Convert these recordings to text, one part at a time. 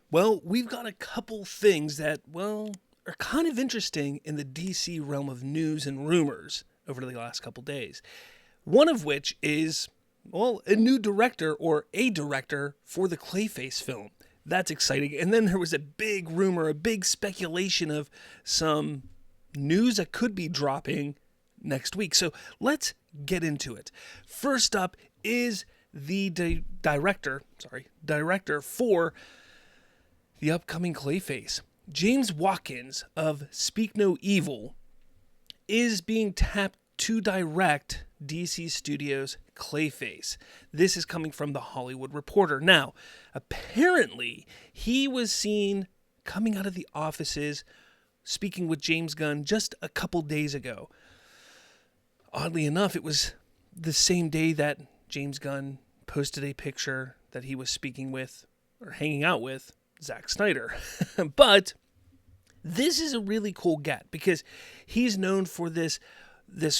Well, we've got a couple things that, well, are kind of interesting in the DC realm of news and rumors over the last couple days. One of which is, well, a new director or a director for the Clayface film. That's exciting. And then there was a big rumor, a big speculation of some news that could be dropping next week. So let's get into it. First up is the director for the upcoming Clayface. James Watkins of Speak No Evil is being tapped to direct DC Studios' Clayface. This is coming from The Hollywood Reporter. Now, apparently, he was seen coming out of the offices speaking with James Gunn just a couple days ago. Oddly enough, it was the same day that James Gunn posted a picture that he was speaking with or hanging out with Zack Snyder. But this is a really cool get because he's known for this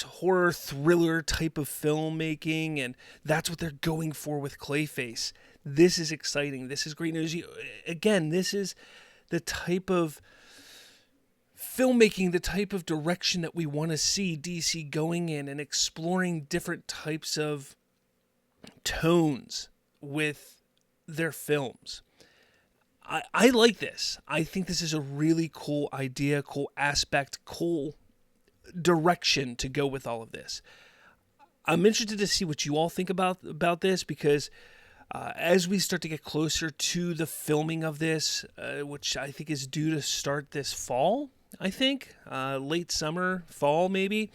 horror thriller type of filmmaking, and that's what they're going for with Clayface. This is exciting. This is great news. Again, this is the type of filmmaking, the type of direction that we want to see DC going in and exploring different types of tones with their films. I like this. I think this is a really cool idea, cool aspect, cool direction to go with all of this. I'm interested to see what you all think about this because as we start to get closer to the filming of this, which I think is due to start this fall, I think, late summer, fall maybe,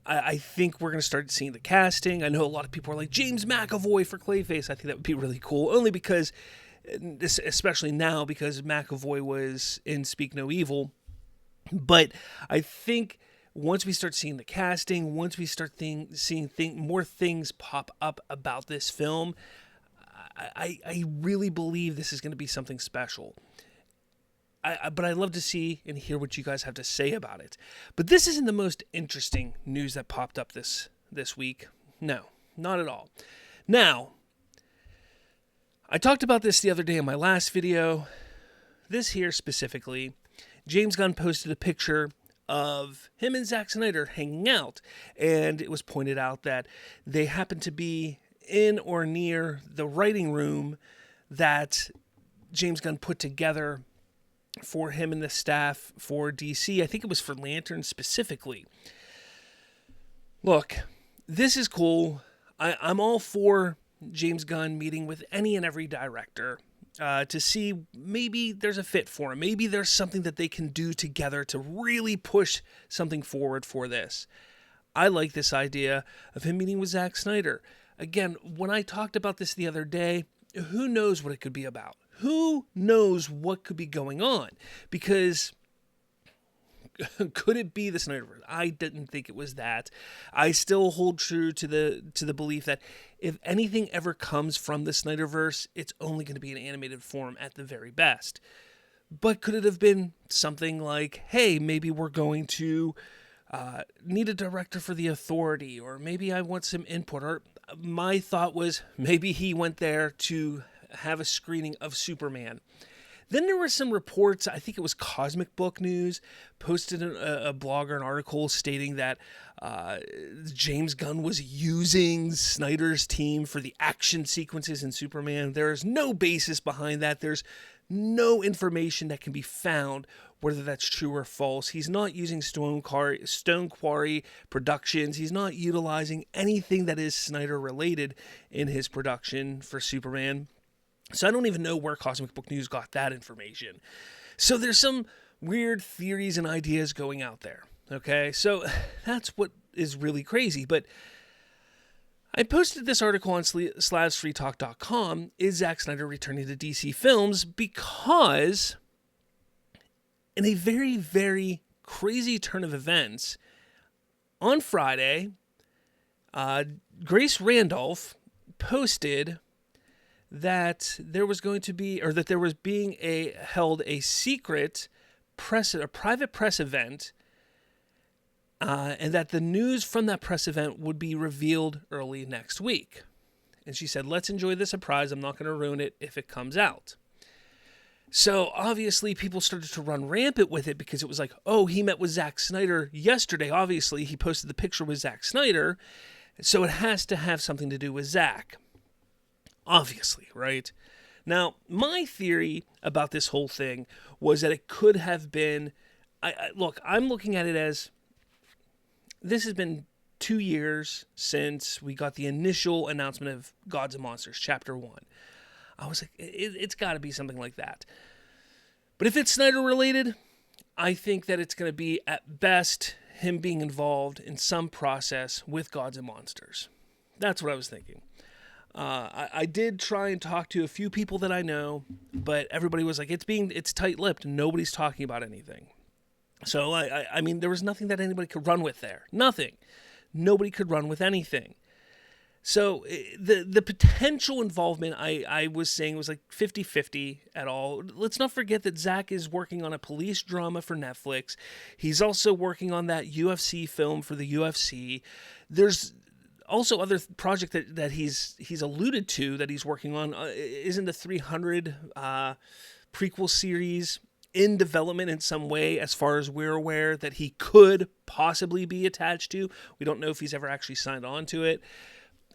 I think we're going to start seeing the casting. I know a lot of people are like, James McAvoy for Clayface. I think that would be really cool, only because, especially now, because McAvoy was in Speak No Evil. But I think once we start seeing the casting, once we start seeing more things pop up about this film, I really believe this is going to be something special. But I'd love to see and hear what you guys have to say about it. But this isn't the most interesting news that popped up this week. No, not at all. Now, I talked about this the other day in my last video. This here specifically, James Gunn posted a picture of him and Zack Snyder hanging out, and it was pointed out that they happened to be in or near the writing room that James Gunn put together for him and the staff for DC. I think it was for Lantern specifically. Look, this is cool. I'm all for James Gunn meeting with any and every director to see maybe there's a fit for him. Maybe there's something that they can do together to really push something forward for this. I like this idea of him meeting with Zack Snyder. Again, when I talked about this the other day, who knows what it could be about? Who knows what could be going on? Because could it be the Snyderverse? I didn't think it was that. I still hold true to the belief that if anything ever comes from the Snyderverse, it's only going to be in animated form at the very best. But could it have been something like, hey, maybe we're going to need a director for the Authority, or maybe I want some input. Or my thought was maybe he went there to have a screening of Superman. Then there were some reports, I think it was Cosmic Book News, posted a blog or an article stating that James Gunn was using Snyder's team for the action sequences in Superman. There's no basis behind that. There's no information that can be found, whether that's true or false. He's not using Stone Quarry Productions. He's not utilizing anything that is Snyder related in his production for Superman. So I don't even know where Cosmic Book News got that information. So there's some weird theories and ideas going out there. Okay, so that's what is really crazy. But I posted this article on SlavsFreeTalk.com, is Zack Snyder returning to DC Films? Because in a very, very crazy turn of events, on Friday, Grace Randolph posted that there was going to be, or that there was being held a secret a private press event, and that the news from that press event would be revealed early next week. And she said, let's enjoy the surprise. I'm not going to ruin it if it comes out. So obviously people started to run rampant with it because it was like, oh, he met with Zack Snyder yesterday. Obviously, he posted the picture with Zack Snyder. So it has to have something to do with Zack. Obviously, right? Now, my theory about this whole thing was that it could have been... Look, I'm looking at it as... This has been 2 years since we got the initial announcement of Gods and Monsters, Chapter 1. I was like, it's got to be something like that. But if it's Snyder-related, I think that it's going to be, at best, him being involved in some process with Gods and Monsters. That's what I was thinking. I did try and talk to a few people that I know, but everybody was like, it's tight-lipped. Nobody's talking about anything. So, I mean, there was nothing that anybody could run with there. Nothing. Nobody could run with anything. So the potential involvement, I was saying, was like 50-50 at all. Let's not forget that Zack is working on a police drama for Netflix. He's also working on that UFC film for the UFC. There's also other project that he's alluded to that he's working on. Isn't the 300 prequel series in development in some way, as far as we're aware, that he could possibly be attached to? We don't know if he's ever actually signed on to it.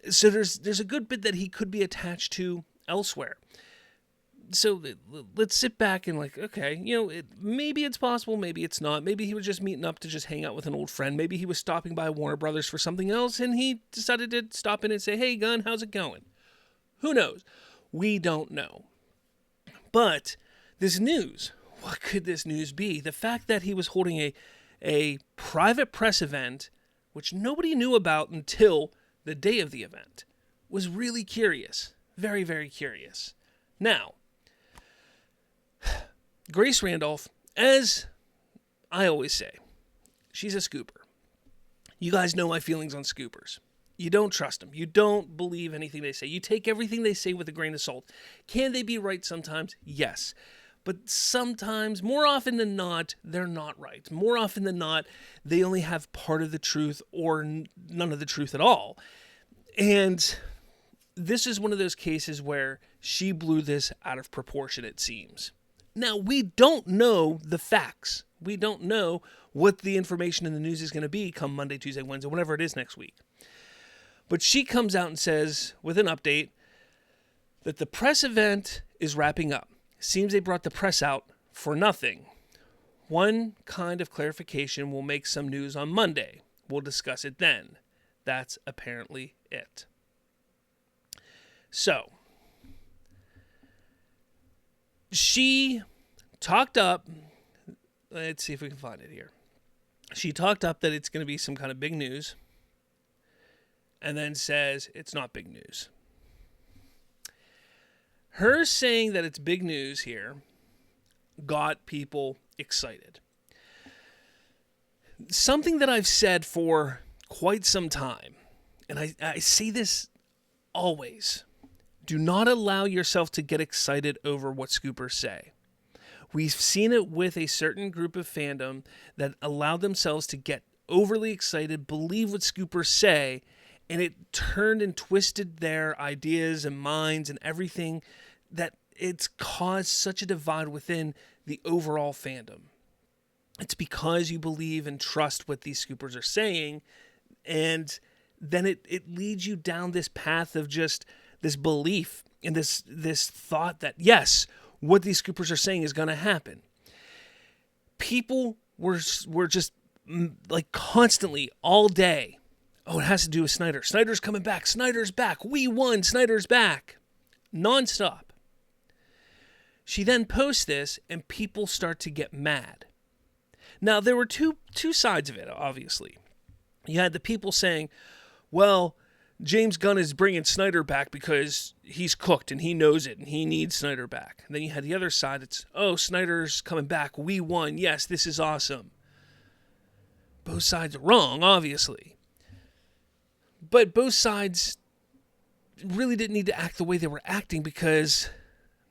So there's a good bit that he could be attached to elsewhere. So let's sit back and like, okay, maybe it's possible, maybe it's not. Maybe he was just meeting up to just hang out with an old friend. Maybe he was stopping by Warner Brothers for something else, and he decided to stop in and say, hey, Gunn, how's it going? Who knows? We don't know. But this news, what could this news be? The fact that he was holding a private press event, which nobody knew about until the day of the event, was really curious. Very, very curious. Now, Grace Randolph, as I always say, she's a scooper. You guys know my feelings on scoopers. You don't trust them. You don't believe anything they say. You take everything they say with a grain of salt. Can they be right sometimes? Yes. But sometimes, more often than not, they're not right. More often than not, they only have part of the truth or none of the truth at all. And this is one of those cases where she blew this out of proportion, it seems. Now, we don't know the facts. We don't know what the information in the news is going to be come Monday, Tuesday, Wednesday, whenever it is next week. But she comes out and says, with an update, that the press event is wrapping up. Seems they brought the press out for nothing. One kind of clarification will make some news on Monday. We'll discuss it then. That's apparently it. So, she talked up, let's see if we can find it here. She talked up that it's going to be some kind of big news, and then says it's not big news. Her saying that it's big news here got people excited. Something that I've said for quite some time, and I say this always: do not allow yourself to get excited over what scoopers say. We've seen it with a certain group of fandom that allowed themselves to get overly excited, believe what scoopers say, and it turned and twisted their ideas and minds and everything, that it's caused such a divide within the overall fandom. It's because you believe and trust what these scoopers are saying, and then it leads you down this path of just this belief and this thought that, yes, what these scoopers are saying is going to happen. People were just like constantly all day, oh, it has to do with Snyder. Snyder's coming back. Snyder's back. We won. Snyder's back. Nonstop. She then posts this, and people start to get mad. Now, there were two sides of it, obviously. You had the people saying, well, James Gunn is bringing Snyder back because he's cooked and he knows it and he needs Snyder back. And then you had the other side that's, oh, Snyder's coming back. We won. Yes, this is awesome. Both sides are wrong, obviously. But both sides really didn't need to act the way they were acting, because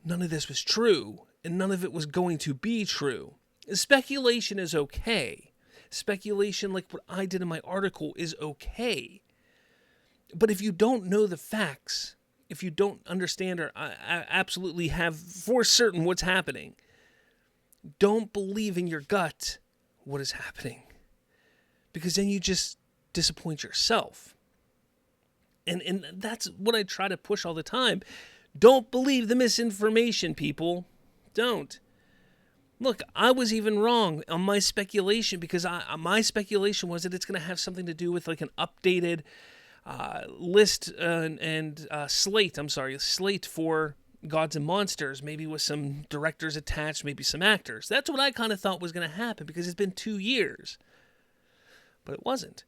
none of this was true, and none of it was going to be true. Speculation is okay. Speculation, like what I did in my article, is okay. But if you don't know the facts, if you don't understand or absolutely have for certain what's happening, don't believe in your gut what is happening, because then you just disappoint yourself. And that's what I try to push all the time. Don't believe the misinformation, people. Don't. Look, I was even wrong on my speculation, because my speculation was that it's going to have something to do with like an updated list and slate for Gods and Monsters, maybe with some directors attached, maybe some actors. That's what I kind of thought was going to happen, because it's been 2 years. But it wasn't.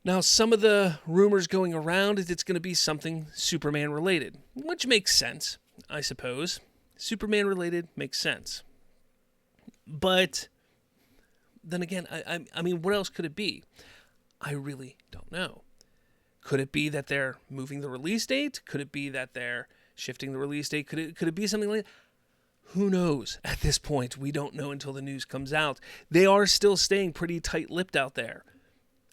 Now, some of the rumors going around is it's going to be something Superman related, which makes sense, I suppose. Superman related makes sense. But then again, I mean, what else could it be? I really don't know. Could it be that they're moving the release date? Could it be that they're shifting the release date? Could it be something like that? Who knows? At this point, we don't know until the news comes out. They are still staying pretty tight-lipped out there.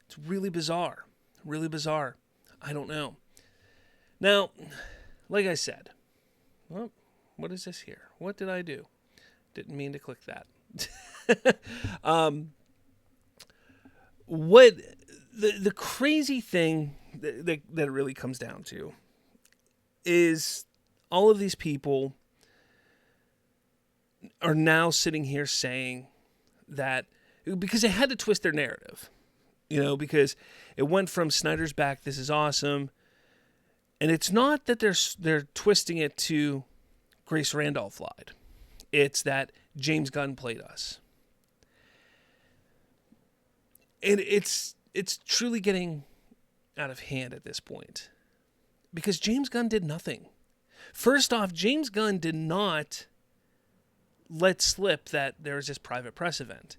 It's really bizarre. Really bizarre. I don't know. Now, like I said, well, what is this here? What did I do? Didn't mean to click that. What the crazy thing that it really comes down to is all of these people are now sitting here saying that, because they had to twist their narrative, because it went from Snyder's back, this is awesome, and it's not that they're twisting it to Grace Randolph lied. It's that James Gunn played us. And it's truly getting out of hand at this point, because James Gunn did nothing. First off, James Gunn did not let slip that there was this private press event.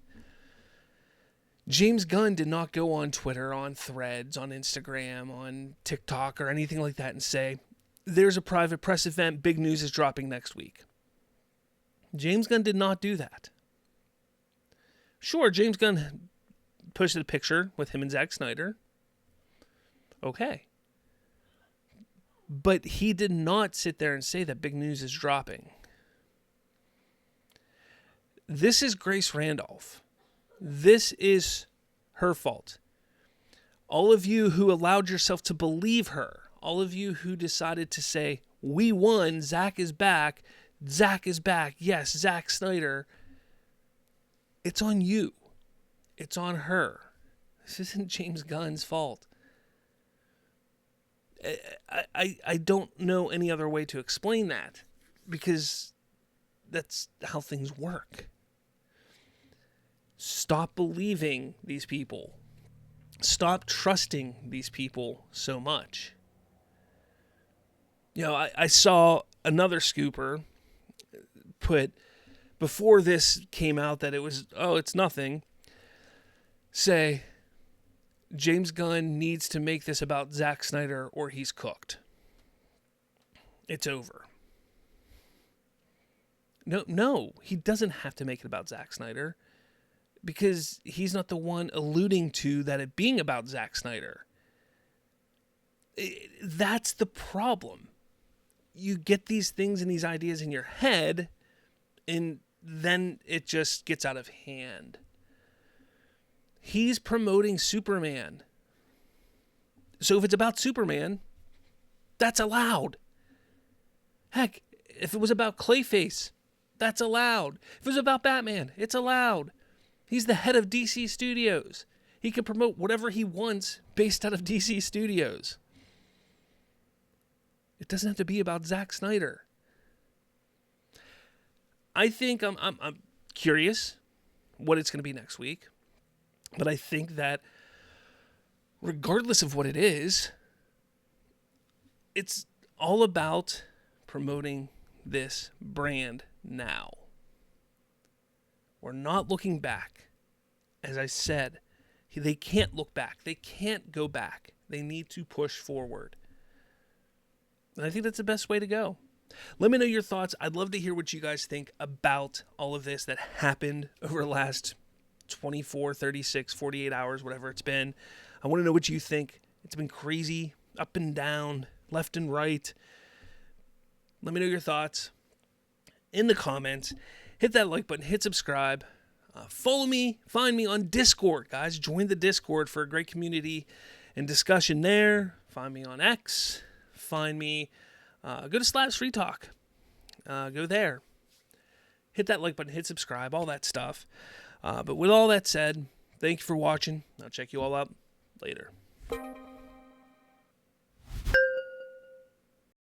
James Gunn did not go on Twitter, on Threads, on Instagram, on TikTok, or anything like that and say, there's a private press event, big news is dropping next week. James Gunn did not do that. Sure, James Gunn posted a picture with him and Zack Snyder. Okay. But he did not sit there and say that big news is dropping. This is Grace Randolph. This is her fault. All of you who allowed yourself to believe her, all of you who decided to say, we won, Zack is back, yes, Zack Snyder, it's on you. It's on her. This isn't James Gunn's fault. I don't know any other way to explain that, because that's how things work. Stop believing these people. Stop trusting these people so much. I saw another scooper put, before this came out that it was, it's nothing, say, James Gunn needs to make this about Zack Snyder or he's cooked. It's over. No, he doesn't have to make it about Zack Snyder, because he's not the one alluding to that it being about Zack Snyder. That's the problem. You get these things and these ideas in your head, and then it just gets out of hand. He's promoting Superman. So if it's about Superman, that's allowed. Heck, if it was about Clayface, that's allowed. If it was about Batman, it's allowed. He's the head of DC Studios. He can promote whatever he wants based out of DC Studios. It doesn't have to be about Zack Snyder. I think I'm curious what it's going to be next week. But I think that regardless of what it is, it's all about promoting this brand now. We're not looking back. As I said, they can't look back. They can't go back. They need to push forward. And I think that's the best way to go. Let me know your thoughts. I'd love to hear what you guys think about all of this that happened over the last 24, 36, 48 hours, whatever it's been. I want to know what you think. It's been crazy, up and down, left and right. Let me know your thoughts in the comments. Hit that like button, hit subscribe. Follow me, find me on Discord, guys. Join the Discord for a great community and discussion there. Find me on X. Find me, go to Slavs Free Talk. Go there. Hit that like button, hit subscribe, all that stuff. But with all that said, thank you for watching. I'll check you all out later.